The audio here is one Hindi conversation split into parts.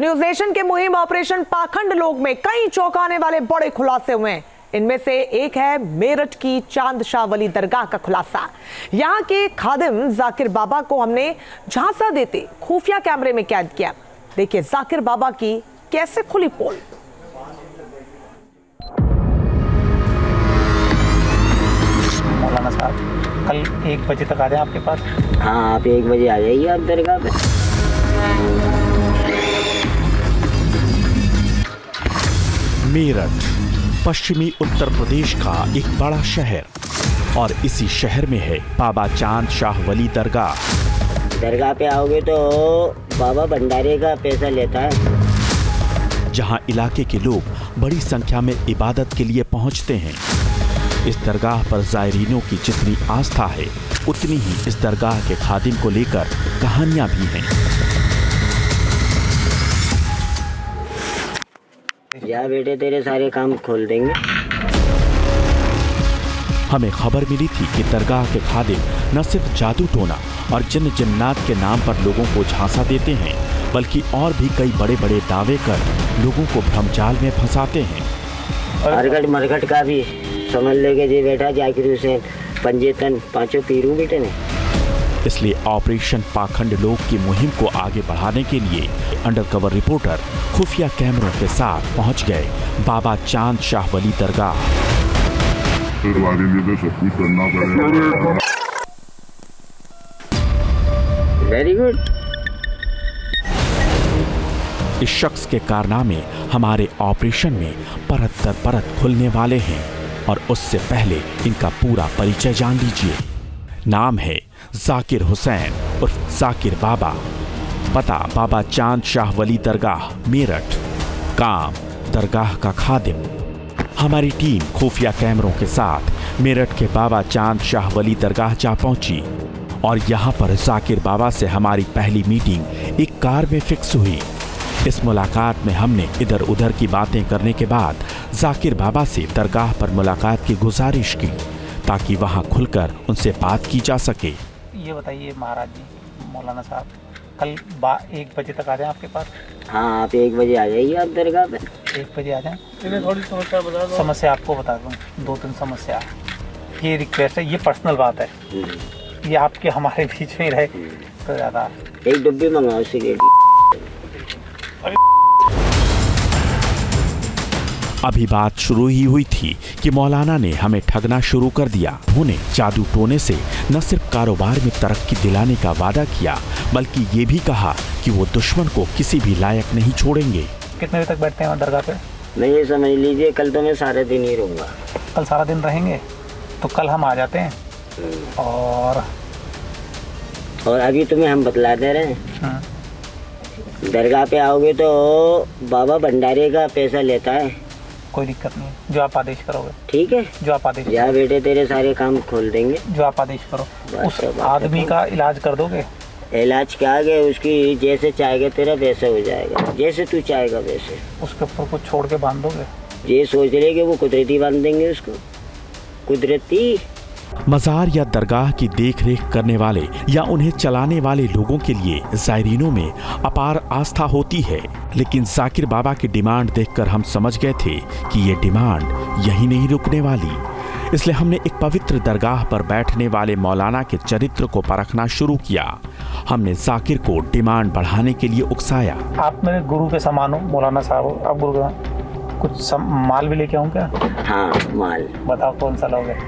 न्यूज नेशन के मुहिम ऑपरेशन पाखंड लोग में कई चौंकाने वाले बड़े खुलासे हुए हैं। इनमें से एक है मेरठ की चांद शाह वली दरगाह का खुलासा। यहाँ के खादिम जाकिर बाबा को हमने झांसा देते खुफिया कैमरे में कैद किया। देखिए जाकिर बाबा की कैसे खुली पोल। मौलाना साहब कल 1 बजे तक आ जाए आपके पास। हाँ, आप 1 बजे आ जाइए आप दरगाह पे। मेरठ पश्चिमी उत्तर प्रदेश का एक बड़ा शहर और इसी शहर में है बाबा चांद शाह वली दरगाह। दरगाह पे आओगे तो बाबा भंडारे का पैसा लेता है, जहां इलाके के लोग बड़ी संख्या में इबादत के लिए पहुंचते हैं। इस दरगाह पर जायरीनों की जितनी आस्था है उतनी ही इस दरगाह के खादिम को लेकर कहानियां भी हैं। या बेटे तेरे सारे काम खोल देंगे। हमें खबर मिली थी कि दरगाह के खादिम न सिर्फ जादू टोना और जिन जिन्नात के नाम पर लोगों को झांसा देते हैं, बल्कि और भी कई बड़े बड़े दावे कर लोगों को भ्रमजाल में फंसाते हैं। अरगट मरगट का भी समझ लेके जी बेटा जाकिर हुसैन पंजेतन पांचों पीरू बेटे ने। इसलिए ऑपरेशन पाखंड लोग की मुहिम को आगे बढ़ाने के लिए अंडरकवर रिपोर्टर खुफिया कैमरों के साथ पहुंच गए बाबा चांद शाह वली दरगाह। Very good. इस शख्स के कारनामे हमारे ऑपरेशन में परत दर परत खुलने वाले हैं और उससे पहले इनका पूरा परिचय जान लीजिए। नाम है जाकिर हुसैन उर्फ जाकिर बाबा। पता बाबा चांद शाह वली दरगाह मेरठ। काम दरगाह का खादिम। हमारी टीम खुफिया कैमरों के साथ मेरठ के बाबा चांद शाह वली दरगाह जा पहुंची और यहाँ पर जाकिर बाबा से हमारी पहली मीटिंग एक कार में फिक्स हुई। इस मुलाकात में हमने इधर उधर की बातें करने के बाद जाकिर बाबा से दरगाह पर मुलाकात की गुजारिश की ताकि वहां खुलकर उनसे बात की जा सके। ये बताइए महाराज जी, मौलाना साहब कल 1 बजे तक आ जाए आपके पास। हाँ, आप 1 बजे आ जाइए आप दरगाह पे। 1 बजे आ जाए। इन्हें थोड़ी समस्या बता दो। समस्या आपको बता दूँ, 2-3 समस्या। ये रिक्वेस्ट है, ये पर्सनल बात है, ये आपके हमारे बीच में रहे तो ज़्यादा। एक डब्बी मंगाओ सिगरेट। अभी बात शुरू ही हुई थी कि मौलाना ने हमें ठगना शुरू कर दिया। उन्होंने जादू टोने से न सिर्फ कारोबार में तरक्की दिलाने का वादा किया, बल्कि ये भी कहा कि वो दुश्मन को किसी भी लायक नहीं छोड़ेंगे। कितने बजे तक बैठते हैं दरगाह पे? नहीं, ये समझ लीजिए कल तो मैं सारे दिन ही रहूँगा। कल सारा दिन रहेंगे तो कल हम आ जाते हैं और अभी तुम्हें हम बतला दे रहे हैं, दरगाह पे आओगे तो बाबा भंडारे का पैसा लेता है। कोई दिक्कत नहीं, जो आप आदेश करोगे। ठीक है, जो आप आदेश। या बेटे तेरे सारे काम खोल देंगे। जो आप आदेश करो। उस आदमी का इलाज कर दोगे? इलाज क्या है, उसकी जैसे चाहेगा तेरा वैसे हो जाएगा, जैसे तू चाहेगा वैसे। उसके ऊपर कुछ छोड़ के बांध दोगे? ये सोच रहे कि वो कुदरती बांध देंगे उसको, कुदरती। मज़ार या दरगाह की देखरेख करने वाले या उन्हें चलाने वाले लोगों के लिए जायरीनों में अपार आस्था होती है, लेकिन जाकिर बाबा की डिमांड देखकर हम समझ गए थे कि ये डिमांड यहीं नहीं रुकने वाली। इसलिए हमने एक पवित्र दरगाह पर बैठने वाले मौलाना के चरित्र को परखना शुरू किया। हमने जाकिर को डिमांड बढ़ाने के लिए उकसाया। आप मेरे गुरु के समान हो मौलाना साहब, आप गुरु का कुछ माल भी लेके आऊँ क्या? हाँ, माल बताओ कौन सा लोगे?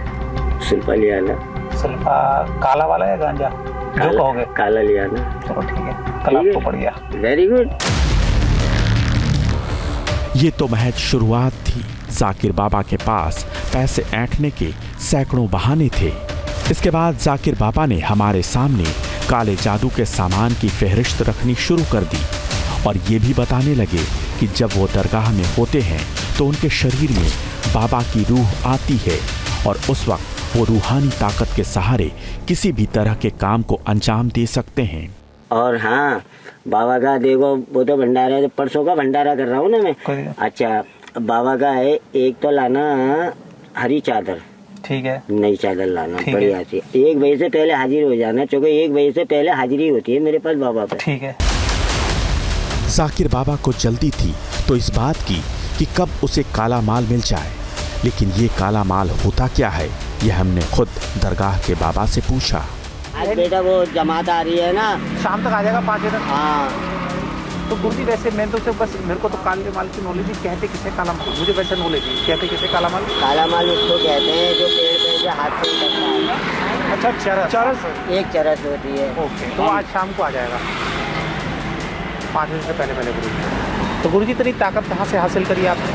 सुल्फा ले आना। सुल्फा काला वाला या गांजा? जो कहोगे। काला ले आना। चलो ठीक है, कल आपको पड़ गया। Very good. ये तो महज शुरुआत थी। जाकिर बाबा के पास पैसे ऐंठने के सैकड़ों बहाने थे। इसके बाद जाकिर बाबा ने हमारे सामने काले जादू के सामान की फहरिस्त रखनी शुरू कर दी और ये भी बताने लगे कि जब वो दरगाह में होते हैं तो उनके शरीर में बाबा की रूह आती है और उस वक्त वो रूहानी ताकत के सहारे किसी भी तरह के काम को अंजाम दे सकते हैं। और हाँ, बाबा का देखो वो तो भंडारा है, परसों का भंडारा कर रहा हूँ ना मैं। अच्छा, बाबा का है, एक तो लाना हरी चादर। ठीक है, नई चादर लाना बढ़िया सी। 1 बजे से पहले हाजिर हो जाना, क्योंकि 1 बजे से पहले हाजिरी होती है मेरे पास बाबा पे। ठीक है। जाकिर बाबा को जल्दी थी तो इस बात की कि कब उसे काला माल मिल जाए, लेकिन ये काला माल होता क्या है यह हमने खुद दरगाह के बाबा से पूछा। आज बेटा वो जमात आ रही है ना, शाम तक आ जाएगा 5 बजे तक। हाँ तो गुरुजी वैसे मैं तो सिर्फ बस मेरे को तो काले माल की नॉलेज ही, कहते किसे काला माल, मुझे वैसे नॉलेज है, कहते किसे काला माल। काला माल उसको कहते हैं जो पेड़ पे से हाथ से निकलता है। अच्छा चरस। एक चरस होती है। ओके, तो आज शाम को आ जाएगा 5 बजे से पहले गुरुजी। तो गुरुजी इतनी ताकत कहाँ से हासिल करी आपने?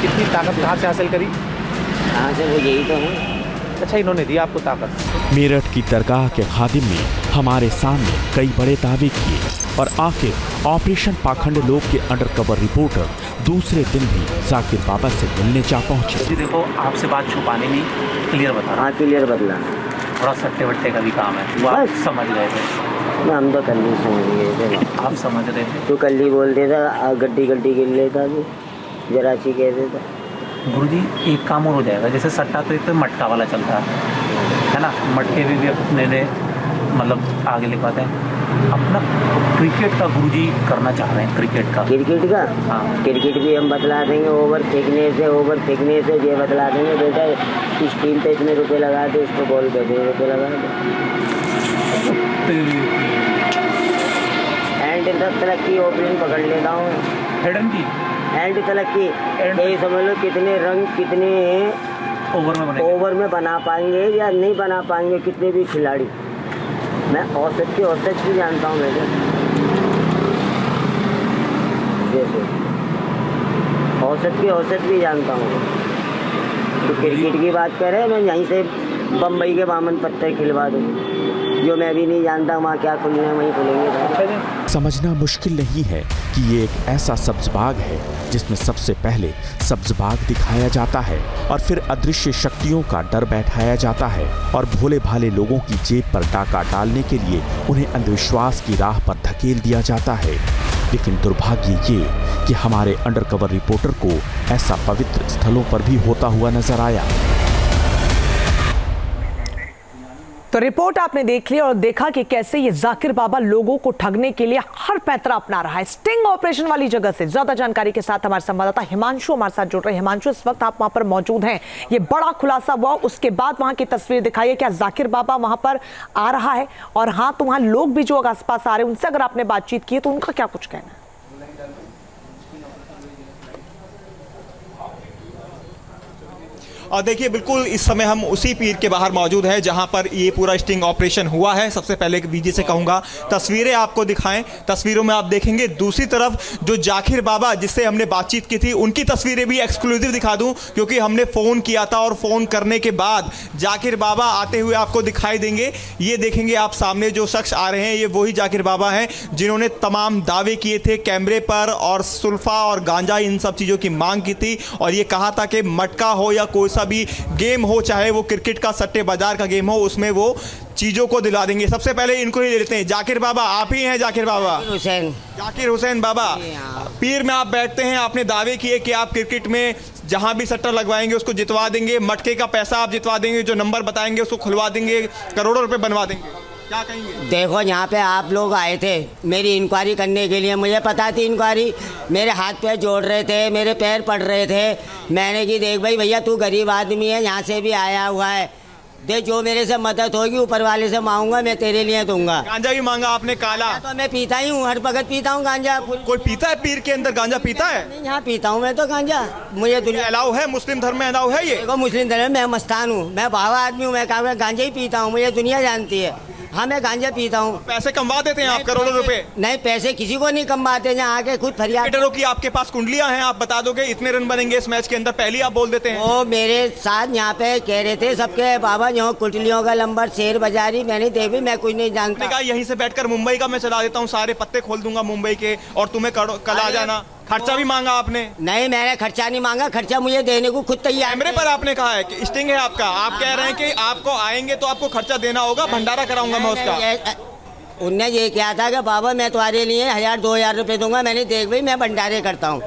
इतनी ताकत कहाँ से हासिल करी? कहाँ से, वो यही तो है। अच्छा, इन्होंने दिया आपको ताकत। मेरठ की दरगाह के खादिम ने हमारे सामने कई बड़े दावे किए और आखिर ऑपरेशन पाखंड लोग के अंडरकवर रिपोर्टर दूसरे दिन भी जाकिर बाबा से मिलने जा पहुंचे। जी देखो, आपसे बात छुपाने नहीं, क्लियर बता रहा। हाँ क्लियर बदला, थोड़ा सट्टे वट्टे का भी काम है, वो आप समझ रहे थे। हम तो कल ही समझ गए थे। आप समझ रहे थे? तू कल ही बोलते था, गड्डी गड्डी गिर लेता तू, जरा सी कह देता। गुरुजी एक काम और हो जाएगा, जैसे सट्टा तो एक तो मटका वाला चलता है ना, मटके भी अपने ने मतलब आगे लिखवाते हैं। अपना क्रिकेट का गुरुजी करना चाह रहे हैं, क्रिकेट का। क्रिकेट का? हाँ। क्रिकेट भी हम बतला देंगे, ओवर फेंकने से ये बतला देंगे बेटा, इस टीम पे इतने रुपए लगा दे, इसको बॉल पे इतने रुपए लगा दे। एंड तक की ओपनिंग पकड़ लेता हूँ, हेडन की एंड तक की, यही समझ लो कितने रंग कितने ओवर में बना पाएंगे या नहीं बना पाएंगे कितने भी खिलाड़ी। मैं औसत भी जानता हूँ बेटा, जैसे औसत भी जानता हूँ। तो क्रिकेट की बात करें, मैं यहीं से बम्बई के बामन पत्ते खिलवा दूँ, जो मैं भी नहीं जानता वहाँ क्या खुलना है वहीं खुलेंगे। समझना मुश्किल नहीं है कि ये एक ऐसा सब्ज बाग है जिसमें सबसे पहले सब्ज बाग दिखाया जाता है और फिर अदृश्य शक्तियों का डर बैठाया जाता है और भोले भाले लोगों की जेब पर डाका डालने के लिए उन्हें अंधविश्वास की राह पर धकेल दिया जाता है। लेकिन दुर्भाग्य ये कि हमारे अंडरकवर रिपोर्टर को ऐसा पवित्र स्थलों पर भी होता हुआ नजर आया। तो रिपोर्ट आपने देख ली और देखा कि कैसे ये जाकिर बाबा लोगों को ठगने के लिए हर पैंतरा अपना रहा है। स्टिंग ऑपरेशन वाली जगह से ज्यादा जानकारी के साथ हमारे संवाददाता हिमांशु हमारे साथ जुड़ रहे हैं। हिमांशु, इस वक्त आप वहां पर मौजूद हैं, ये बड़ा खुलासा हुआ, उसके बाद वहां की तस्वीर दिखाई है, क्या जाकिर बाबा वहां पर आ रहा है? और हाँ, तो वहां लोग भी जो आसपास आ रहे हैं उनसे अगर आपने बातचीत की है तो उनका क्या कुछ कहना है? और देखिए, बिल्कुल इस समय हम उसी पीर के बाहर मौजूद हैं जहां पर ये पूरा स्टिंग ऑपरेशन हुआ है। सबसे पहले वीजी से कहूँगा तस्वीरें आपको दिखाएं। तस्वीरों में आप देखेंगे दूसरी तरफ जो जाकिर बाबा जिससे हमने बातचीत की थी उनकी तस्वीरें भी एक्सक्लूसिव दिखा दूं, क्योंकि हमने फ़ोन किया था और फ़ोन करने के बाद जाकिर बाबा आते हुए आपको दिखाई देंगे। ये देखेंगे आप सामने जो शख्स आ रहे हैं, ये वही जाकिर बाबा हैं जिन्होंने तमाम दावे किए थे कैमरे पर और सुल्फा और गांजा इन सब चीज़ों की मांग की थी और ये कहा था कि मटका हो या कोई सा भी गेम हो, चाहे वो क्रिकेट का सट्टे बाजार का गेम हो, उसमें वो चीजों को दिला देंगे। सबसे पहले इनको ही ले लेते हैं। जाकिर बाबा, आप ही हैं जाकिर बाबा? जाकिर हुसैन बाबा, पीर में आप बैठते हैं, आपने दावे किए कि आप क्रिकेट में जहां भी सट्टा लगवाएंगे उसको जितवा देंगे, मटके का पैसा आप जितवा देंगे, जो नंबर बताएंगे उसको खुलवा देंगे, करोड़ों रुपए बनवा देंगे। क्या कहेंगे? देखो, यहाँ पे आप लोग आए थे मेरी इंक्वायरी करने के लिए, मुझे पता थी इंक्वायरी, मेरे हाथ पैर जोड़ रहे थे, मेरे पैर पड़ रहे थे। मैंने कि देख भाई भैया, तू गरीब आदमी है, यहाँ से भी आया हुआ है, देख जो मेरे से मदद होगी ऊपर वाले से मांगूंगा, मैं तेरे लिए दूंगा। गांजा भी मांगा आपने? काला तो मैं पीता ही हूँ, हर वक्त पीता हूँ गांजा। कोई पीता है पीर के अंदर गांजा पीता है? नहीं, यहाँ पीता हूँ मैं तो गांजा, मुझे दुनिया अलाउ है, मुस्लिम धर्म में अलाउ है ये? देखो, मुस्लिम धर्म में मैं मस्तान हूँ, मैं बाबा आदमी हूँ, मैं गांजा ही पीता हूँ, मुझे दुनिया जानती है। हाँ, मैं गांजा पीता हूँ। पैसे कमवा देते हैं आप करोड़ों रुपए? नहीं, पैसे किसी को नहीं कमवाते, जहाँ आके खुद फरियाद। क्रिकेटरों की आपके पास कुंडलियां हैं, आप बता दोगे इतने रन बनेंगे इस मैच के अंदर, पहले आप बोल देते हैं। वो मेरे साथ यहाँ पे कह रहे थे सबके बाबा, जो कुंडलियों का नंबर शेर बाजारी, मैंने देखी, मैं कुछ नहीं जानता। कहा यहीं से बैठकर मुंबई का मैं चला देता हूँ, सारे पत्ते खोल दूंगा मुंबई के और तुम्हें कल आ जाना। खर्चा भी मांगा आपने? नहीं, मैंने खर्चा नहीं मांगा, खर्चा मुझे देने को खुद तैयार। कैमरे पर आपने कहा है कि स्टिंग है आपका, आप कह रहे हैं कि आपको आएंगे तो आपको खर्चा देना होगा, भंडारा कराऊंगा मैं उसका। उनने ये किया था कि बाबा मैं तुम्हारे लिए 1000-2000 रुपए दूंगा, मैंने देख भाई मैं भंडारे करता हूँ,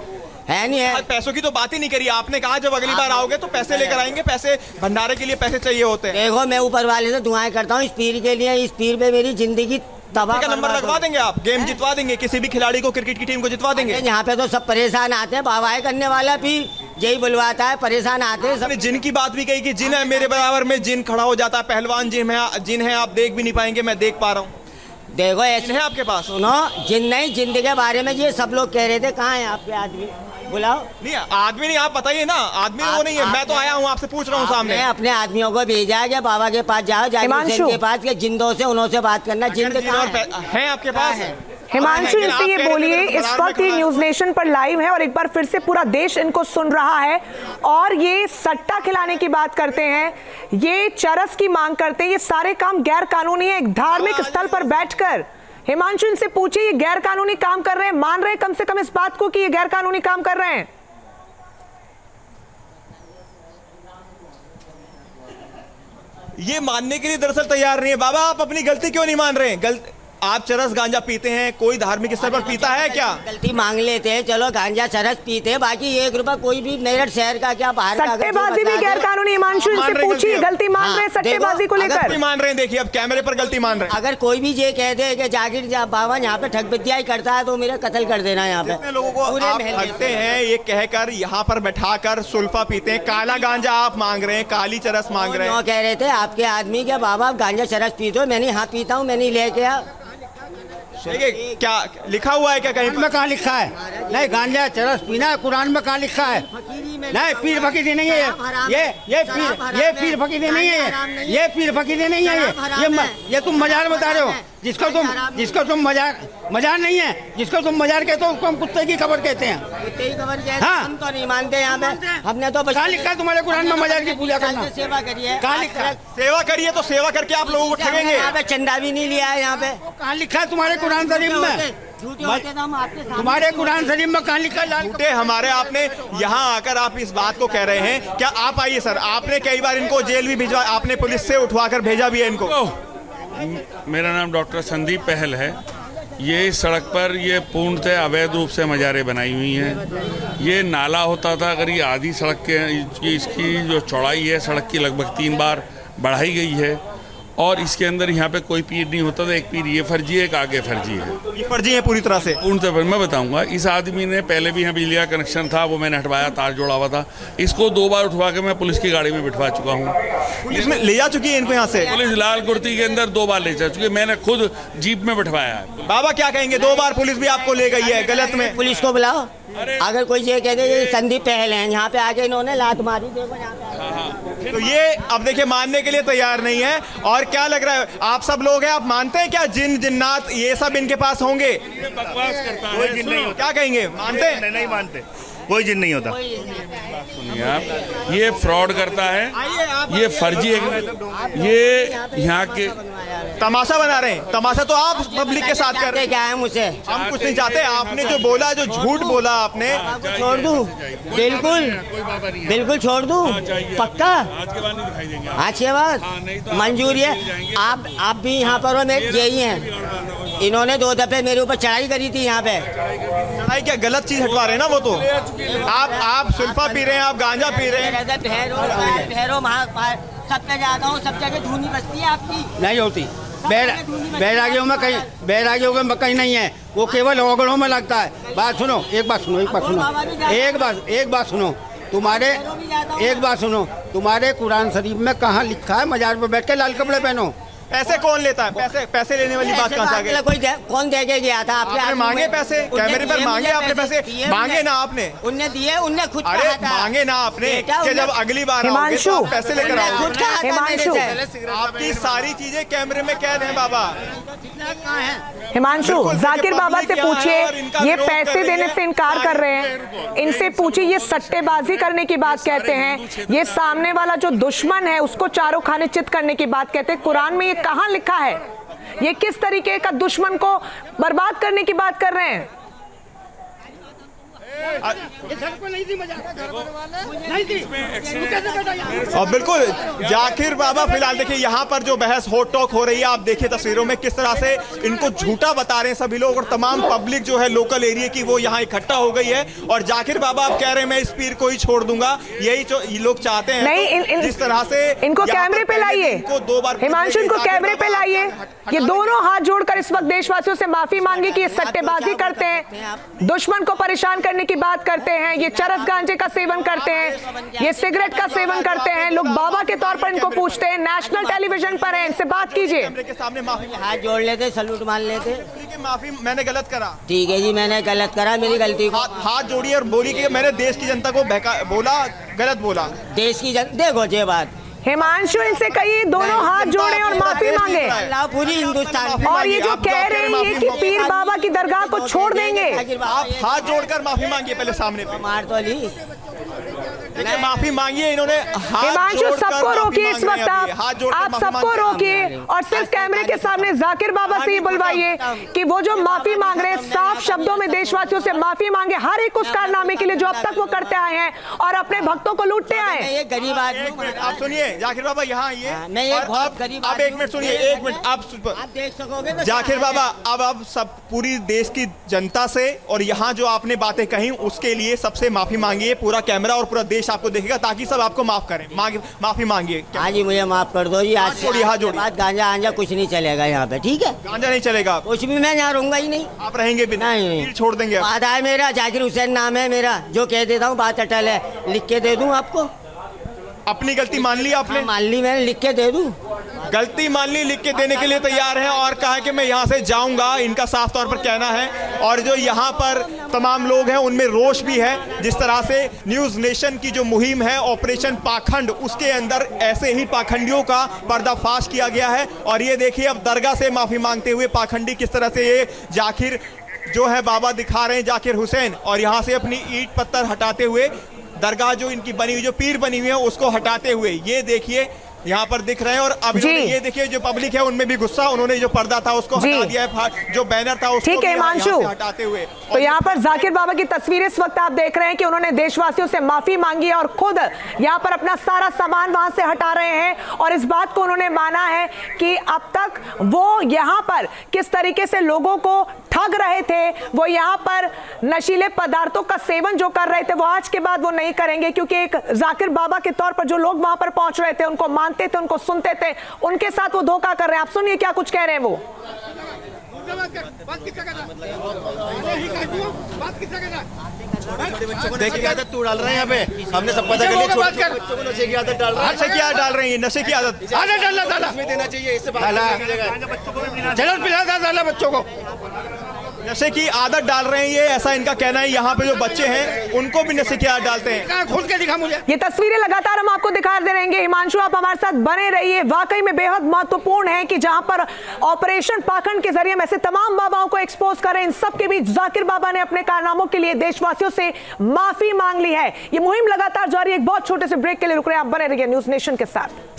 है नहीं है। पैसों की तो बात ही नहीं करी आपने, कहा जब अगली बार आओगे तो पैसे लेकर आएंगे, पैसे भंडारे के लिए पैसे चाहिए होते हैं। देखो, मैं ऊपर वाले से दुआएं करता हूँ इस पीर के लिए, इस पीर पे मेरी जिंदगी तबाह का नंबर बर्बाद लगवा हो। देंगे आप, गेम जितवा देंगे, किसी भी खिलाड़ी को, क्रिकेट की टीम को जितवा देंगे। यहाँ पे तो सब परेशान आते हैं, वाहवाही करने वाला भी यही बुलवाता है, परेशाान आते हैं सब। आपने जिन की बात भी कही कि जिन है मेरे बराबर में, जिन खड़ा हो जाता है, पहलवान जिन है आप देख भी नहीं पाएंगे, मैं देख पा रहा हूँ। देखो जिन ऐसे है आपके पास? सुनो, जिन नहीं, जिंद के बारे में ये सब लोग कह रहे थे, कहाँ है आपके आदमी, बुलाओ। नहीं आदमी नहीं, आप बताइए ना, आदमी वो नहीं है, मैं तो आया हूँ आपसे पूछ रहा हूँ सामने। आपने अपने आदमियों को भेजा है कि बाबा के पास जाओ, जाकिर हिमांशु। हुसैन के पास, के जिंदों से उन्होंने बात करना। जिंद जिन कहाँ और है? है आपके पास? है। हिमांशु, लेकिन आप इनसे ये कह रहे थे बोलिए, मेरे इस दरबार में वक्त ये खड़ा न्यूज नेशन पर लाइव है और एक बार फिर से पूरा देश इनको सुन रहा है और ये सट्टा खिलाने की बात करते हैं, ये चरस की मांग करते हैं, ये सारे काम गैर कानूनी है। एक धार्मिक स्थल पर बैठकर हिमांशु इनसे पूछिए, ये गैर कानूनी काम कर रहे हैं, मान रहे हैं कम से कम इस बात को कि ये गैर कानूनी काम कर रहे हैं? ये मानने के लिए दरअसल तैयार नहीं है। बाबा आप अपनी गलती क्यों नहीं मान रहे हैं? आप चरस गांजा पीते हैं, कोई धार्मिक स्थल पर पीता है क्या? गलती मांग लेते हैं, चलो गांजा चरस पीते हैं, बाकी 1 रुपया कोई भी मेरठ शहर का क्या बाहर का, अगर जो सट्टेबाजी भी बता गैर दो। कानूनी। हिमांशु मान इनसे रहे पूछिए, गलती गलती मान हाँ, रहे हैं सट्टेबाजी को देखो, लेकर? गलती मान रहे हैं, देखिए अब कैमरे पर गलती मान रहे हैं। अगर कोई भी ये कह दे कि जाकिर बाबा यहाँ पे ठग विद्याई करता है तो मेरा कत्ल कर देना यहाँ पे। जितने लोगों को पूरे आप महल में। ठगते हैं ये कहकर यहाँ पर बैठाकर सुल्फा पीते हैं, काला गांजा आप मांग रहे हैं, काली चरस मांग रहे वो हैं। कह रहे थे आपके आदमी के बाबा आप गांजा चरस पीते हो, मैंने यहाँ पीता हूँ, मैंने लेके आ। देखिए क्या लिखा हुआ है क्या कहीं में कहाँ लिखा है? नहीं, गांजा चरस पीना है कुरान में कहाँ लिखा है? नहीं, पीर फकीरी नहीं है ये पीर फकीरी नहीं है, ये पीर फकीरी नहीं है, ये तुम मजार बता रहे हो। जिसको तुम मजार नहीं है, जिसको तुम मजार कहते हो उसको हम कुत्ते की खबर कहते हैं। हाँ। हम तो नहीं मानते यहाँ पे, हमने तो कहाँ लिखा है तुम्हारे कुरान में मजार की पूजा करना? सेवा करिए। कहाँ लिखा है? सेवा करिए तो सेवा करके आप लोगों को ठगेंगे। यहाँ पे चंदा भी नहीं लिया है यहाँ पे। कहाँ लिखा है तुम्हारे कुरान शरीफ में? झूठे होते तो हम आपके सामने- तुम्हारे कुरान शरीफ में कहाँ लिखा है? लाल झूठे हमारे, आपने यहाँ आकर आप इस बात को कह रहे हैं क्या? आप आइए सर, आपने कई बार इनको जेल भी भिजवा, आपने पुलिस से उठवाकर भेजा भी है इनको। मेरा नाम डॉक्टर संदीप पहल है। ये इस सड़क पर ये पूर्णतः अवैध रूप से मजारें बनाई हुई हैं। ये नाला होता था, अगर ये आधी सड़क के इसकी जो चौड़ाई है सड़क की लगभग 3 बार बढ़ाई गई है और इसके अंदर यहाँ पे कोई पीर नहीं होता था। एक पीर ये फर्जी है, एक आगे फर्जी है, ये फर्जी है पूरी तरह से। पूर्णतः पर मैं बताऊंगा। इस आदमी ने पहले भी यहाँ बिजली का कनेक्शन था, वो मैंने हटवाया, तार जोड़ा हुआ था। इसको 2 बार उठवा के मैं पुलिस की गाड़ी में बिठवा चुका हूँ। पुलिस में ले जा चुकी है इनको यहाँ से। पुलिस लाल कुर्ती के अंदर 2 बार ले जा चुकी है, मैंने खुद जीप में बिठवाया है। बाबा क्या कहेंगे, 2 बार पुलिस भी आपको ले गई है गलत में? पुलिस को बुलाओ। अगर कोई ये कहते ये संदीप पहल है, यहाँ पे आके इन्होंने लात मारी, देखो यहाँ पे। तो ये अब देखिए मानने के लिए तैयार नहीं है। और क्या लग रहा है, आप सब लोग हैं, आप मानते हैं क्या जिन जिन्नात ये सब इनके पास होंगे? बकवास करता है। कोई जिन नहीं होता। क्या कहेंगे, मानते हैं? नहीं मानते, कोई जिन नहीं होता। सुनिए आप, ये फ्रॉड करता है, ये फर्जी है, ये यहाँ के तमाशा बना रहे हैं। तमाशा तो आप पब्लिक के साथ कर रहे हैं। क्या है मुझसे? हम कुछ नहीं चाहते। आपने जो बोला, जो झूठ बोला आपने, छोड़ दूं? बिल्कुल बिल्कुल छोड़ दूं, पक्का। आज के बाद नहीं दिखाई देंगे। अच्छी बात, मंजूरी है। आप भी यहाँ पर हो, मेरे यही हैं। इन्होंने 2 दफे मेरे ऊपर चढ़ाई करी थी यहाँ पे। लड़ाई क्या गलत चीज हटवा रहे हैं ना वो तो। आप सुल्फा पी रहे हैं, आप गांजा पी रहे हैं। भैरो सब पे जाता हूँ, सब जगह धुनी बजती है आपकी। नहीं होती। बैरागियों में कहीं नहीं है, वो केवल ओगड़ों में लगता है। बात सुनो, एक बात सुनो, तुम्हारे कुरान शरीफ में कहाँ लिखा है मजार पर बैठ के लाल कपड़े पहनो? पैसे कौन लेता है? पैसे लेने वाली बात कहाँ से आ गई? कौन दे के गया था? आपने मांगे पैसे? कैमरे पर मांगे आपने पैसे? मांगे ना आपने? उनने दिए, उनने खुद अरे कहा था। मांगे ना आपने बेटा, कि जब अगली बार आओगे तो हिमांशु, आप पैसे लेकर उनने आओगे। खुद कहा था हिमांशु। मेरे से। आपकी सारी चीजें कैमरे में कैद हैं बाबा। हिमांशु, बिल्कुल, जाकिर देखिए, बाबा से पब्लिक यहाँ पूछिए, है और इनका ये विरोध कर पैसे रही देने है। से इनकार कर रहे हैं। इनसे पूछिए, ये सट्टेबाजी करने की बात कहते हैं, ये सामने वाला जो दुश्मन है उसको चारों खाने चित करने की बात कहते हैं। कुरान में ये कहाँ लिखा है? ये किस तरीके का दुश्मन को बर्बाद करने की बात कर रहे हैं? ये सड़क पर नहीं थी मजा, नहीं थी। तू कैसे बैठा यहाँ? और बिल्कुल जाकिर बाबा फिलहाल देखिए यहाँ पर जो बहस हॉट टॉक हो रही है, आप देखिए तस्वीरों में किस तरह से इनको झूठा बता रहे हैं सभी लोग, और तमाम पब्लिक जो है लोकल एरिया की वो यहाँ इकट्ठा हो गई है। और जाकिर बाबा आप कह रहे हैं मैं इस पीर को ही छोड़ दूंगा, यही जो ये लोग चाहते हैं। नहीं, तो जिस तरह से इनको यहाँ कैमरे पर पे पहले लाइए, इनको 2 बार हिमांशु इनको जाकिर कैमरे पे बाबा लाइए। ये दोनों हाथ जोड़कर इस वक्त देशवासियों से माफी मांगे कि ये सट्टेबाजी करते हैं, दुश्मन को परेशान करने की बात करते हैं, ये चरस गांजे का सेवन करते हैं, ये सिगरेट का सेवन करते हैं। लोग बाबा के तौर पर इनको पूछते हैं, नेशनल टेलीविजन पर है, इनसे बात कीजिए। कैमरे के सामने माफी हाथ जोड़ लेते, सलूट मान लेते। माफी मैंने गलत करा, ठीक है जी, मैंने गलत करा, मेरी गलती। हाथ जोड़िए और बोली कि मैंने देश की जनता को बोला, गलत बोला। देश की देखो ये बात, हिमांशु इनसे कहिए दोनों हाथ जोड़े और माफी मांगे। अल्लाह पूरी हिंदुस्तान। और ये जो कह रहे हैं ये कि पीर बाबा की दरगाह को छोड़ देंगे, आप हाथ जोड़कर माफी मांगिए पहले सामने पे। मार तो ली, देखिए माफी मांगिए इन्होंने, हाथ हिमांशु जोड़कर सबको माफी रोकिए इस मांग वक्त, रहे हैं अभी। हाथ जोड़कर आप माफी सबको मांग रहे हैं। रोकिए और सिर्फ कैमरे के सामने जाकिर बाबा से ही बुलवाइए कि वो जो माफी मांग रहे हैं साफ शब्दों में देशवासियों से माफी मांगे हर एक उस कारनामे के लिए जो अब तक वो करते आए हैं और अपने भक्तों को लूटते आए। मैं ये गरीब एक आदमी, मिनट आप सुनिए, जाकिर बाबा यहाँ आइए। मैं ये और बहुत गरीब आप आदमी एक मिनट सुनिए, एक मिनट आप आप देख सकोगे तो जाकिर बाबा, अब आप सब पूरी देश की जनता से और यहाँ जो आपने बातें कही उसके लिए सबसे माफी मांगिए, पूरा कैमरा और पूरा देश आपको देखेगा ताकि सब आपको माफ करें। माफी मांगिए। हाँ जी, मुझे माफ कर दो जी, आज से जोड़िए, हाथ जोड़िए। बाद गांजा आंजा कुछ नहीं चलेगा यहाँ पे, ठीक है? गांजा नहीं चलेगा, कुछ भी, मैं यहाँ रहूंगा ही नहीं। आप रहेंगे भी नहीं, फिर छोड़ देंगे आप। वादा है मेरा, जाकिर हुसैन नाम है मेरा, जो कह देता हूँ बात अटल है। लिख के दे दूँ आपको? अपनी गलती मान ली आपने? हाँ, मान ली मैंने, लिख के दे दूँ? गलती मान ली, लिख के देने के लिए तैयार हैं और कहा कि मैं यहाँ से जाऊंगा, इनका साफ तौर पर कहना है। और जो यहाँ पर तमाम लोग हैं उनमें रोष भी है, जिस तरह से न्यूज़ नेशन की जो मुहिम है ऑपरेशन पाखंड, उसके अंदर ऐसे ही पाखंडियों का पर्दाफाश किया गया है। और ये देखिए अब दरगाह से माफ़ी मांगते हुए पाखंडी किस तरह से ये जाकिर जो है बाबा दिखा रहे हैं, जाकिर हुसैन, और यहाँ से अपनी ईंट पत्थर हटाते हुए दरगाह जो इनकी बनी हुई, जो पीर बनी हुई है, उसको हटाते हुए ये देखिए यहाँ पर दिख रहे हैं। और अब इन्होंने ये देखिए जो पब्लिक है उनमें भी गुस्सा, उन्होंने जो पर्दा था उसको हटा दिया है, जो बैनर था उसको ठीक है हिमांशु, हटाते हुए। तो यहाँ पर जाकिर बाबा की तस्वीरें इस वक्त आप देख रहे हैं कि उन्होंने देशवासियों से माफी मांगी है और खुद यहाँ पर अपना सारा सामान वहां से हटा रहे हैं। और इस बात को उन्होंने माना है कि अब तक वो यहाँ पर किस तरीके से लोगों को ठग रहे थे, वो यहाँ पर नशीले पदार्थों का सेवन जो कर रहे थे वो आज के बाद वो नहीं करेंगे, क्योंकि एक जाकिर बाबा के तौर पर जो लोग वहां पर पहुंच रहे थे, उनको मानते थे, उनको सुनते थे, उनके साथ वो धोखा कर रहे हैं। आप सुनिए क्या कुछ कह रहे हैं वो। देखिए आदत तू डाल रहा है यहाँ पे, हमने सब पता कर लिया, छोटे छोटे बच्चों को नशे की आदत डाल रहा है। नशे की आदत डाल रही है, नशे की आदत डाला इसमें देना चाहिए, इससे बात बच्चों को भी मिला। चरस पिलाता डाला बच्चों को, नशे की आदत डाल रहे हैं ये, ऐसा इनका कहना है। यहाँ पे जो बच्चे हैं उनको भी नशे की आदत डालते हैं। खोल के दिखा मुझे। ये तस्वीरें लगातार हम आपको दिखाते रहेंगे। हिमांशु आप हमारे साथ बने रहिए, वाकई में बेहद महत्वपूर्ण है कि जहां पर ऑपरेशन पाखंड के जरिए हम ऐसे तमाम बाबाओं को एक्सपोज करें, इन सब के बीच जाकिर बाबा ने अपने कारनामों के लिए देशवासियों से माफी मांग ली है। ये मुहिम लगातार जारी है। एक बहुत छोटे से ब्रेक के लिए रुक रहे हैं, आप बने रहिए न्यूज़ नेशन के साथ।